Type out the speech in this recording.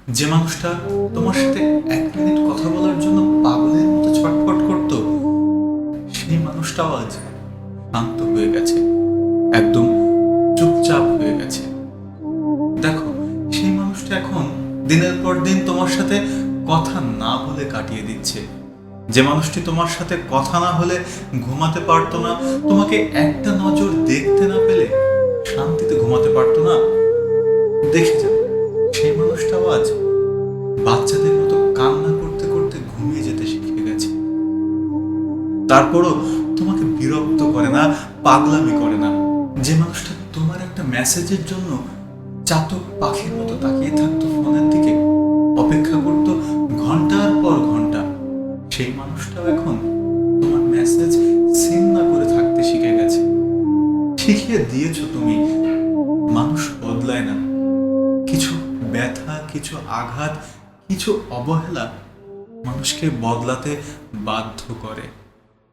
যে মানুষটা তোমার সাথে 1 মিনিট কথা বলার জন্য পাগলের মতো ছটফট করত, সেই মানুষটাও আজ শান্ত হয়ে গেছে, একদম চুপচাপ হয়ে গেছে। দেখো, সেই মানুষটা এখন দিনের পর দিন তোমার সাথে কথা না বলে কাটিয়ে দিচ্ছে। যে মানুষটি তোমার সাথে কথা না হলে ঘুমাতে পারতো না, তোমাকে একটা নজর দেখতে না পেলে শান্তিতে ঘুমাতে পারতো না, দেখে যাও সেই মানুষটাও আজ বাচ্চাদের মতো কান্না করতে করতে ঘুমিয়ে যেতে শিখে গেছে। তারপরও তোমাকে বিরক্ত করে না, পাগলামি করে না। যে মানুষটা তোমার একটা মেসেজের জন্য চাতক পাখির মতো তাকিয়ে থাকতো ফোনের দিকে, অপেক্ষা করতো ঘন্টার পর ঘন্টা, সেই মানুষটাও এখন তোমার মেসেজ সিন না করে থাকতে শিখে গেছে। শিখিয়ে দিয়েছো তুমি, মানুষ বদলায় না। কিছু ব্যথা, কিছু আঘাত, কিছু অবহেলা মানুষকে বদলাতে বাধ্য করে।